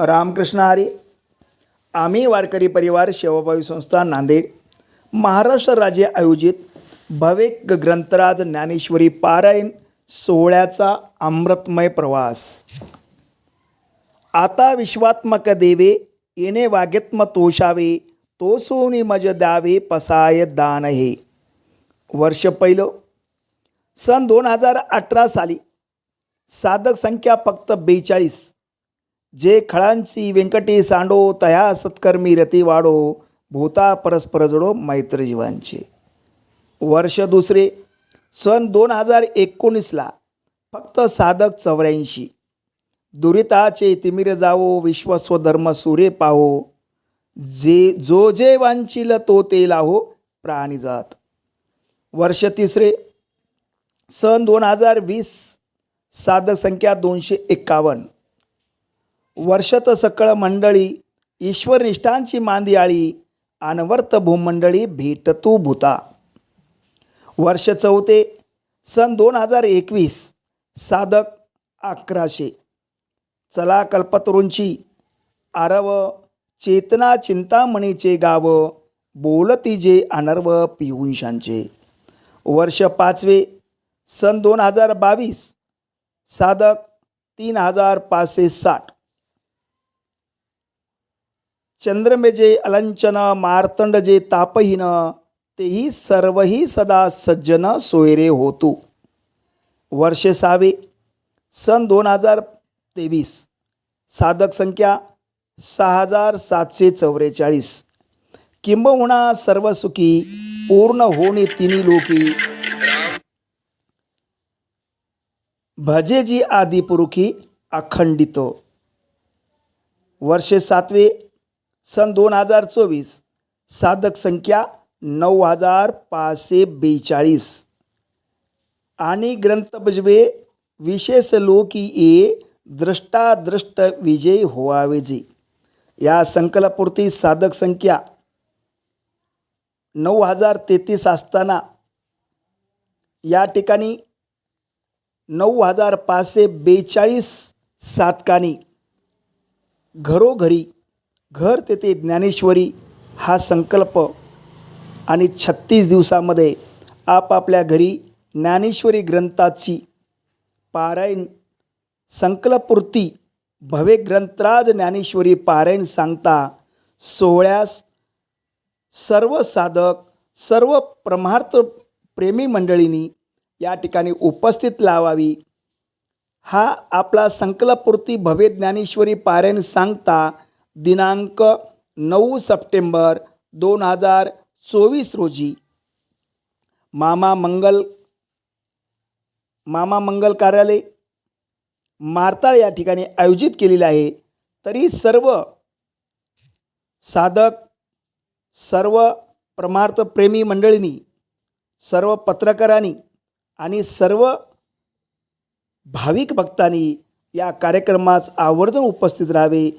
रामकृष्ण हरी. आम्ही वारकरी परिवार सेवाभावी संस्था नांदेड महाराष्ट्र राज्य आयोजित भव्य ग्रंथराज ज्ञानेश्वरी पारायण सोहळ्याचा अमृतमय प्रवास. आता विश्वात्मक देवे येणे वाग्यत्म तोषावे, तो सोनी मज द्यावे पसाय दान हे. वर्ष पहिलं सन 2018 साली. साधक संख्या फक्त 42. जे खळांची व्यंकटी सांडो, तया सत्कर्मी रती वाढो, भूता परस्पर जोडो मैत्र जीवांचे. वर्ष दुसरे सन 2019ला फक्त साधक 84. दुरिताचे तिमिर जावो, विश्वस्वधर्म सूर्य पाहो, जे वांछील तो ते लाहो प्राणी जात. वर्ष तिसरे सन 2020 साधक संख्या 251. वर्षत सकळ मंडळी ईश्वरनिष्ठांची मांदियाळी, अनवर्त भूमंडळी भेटतू भूता. वर्ष चौथे सन 2021 साधक 1100. चला कल्पतरूंची आरव, चेतना चिंतामणीचे गाव, बोलती जे अनर्व पियुषांचे. वर्ष पाचवे सन 2022 साधक 3560. चंद्रमेजे अलंचन, मार्तंड जे तापहीन, तेही सर्वही सदा सज्जन सोयरे होतू. वर्ष सहावे सन 2023 साधक संख्या 6744. किंबहुना सर्व सुखी पूर्ण होणे तिन्ही लोकी, भजे जी आदिपुरुखी अखंडित. वर्ष सातवे सन 2024 साधक संख्या 9542. आणि ग्रंथ बजवे विशेष लोकी ये, दृष्टादृष्ट विजय होवावे जे. या संकल्पपूर्ती साधक संख्या 9033 असताना या ठिकाणी 9542 साधकांनी घरोघरी घर तेथे ज्ञानेश्वरी हा संकल्प आणि 36 दिवसामध्ये आपापल्या घरी ज्ञानेश्वरी ग्रंथाची पारायण संकल्पपूर्ती भव्य ग्रंथराज ज्ञानेश्वरी पारायण सांगता सोहळ्यास सर्व साधक, सर्व परमार्थ प्रेमी मंडळींनी या ठिकाणी उपस्थित लावावी. हा आपला संकल्पपूर्ती भव्य ज्ञानेश्वरी पारायण सांगता दिनांक 9 सप्टेंबर 2024 रोजी मामा मंगल कार्यालय मारताळ या ठिकाणी आयोजित केलेले आहे. तरी सर्व साधक, सर्व परमार्थ प्रेमी मंडळींनी, सर्व पत्रकारांनी आणि सर्व भाविक भक्तांनी या कार्यक्रमास आवर्जून उपस्थित राहावे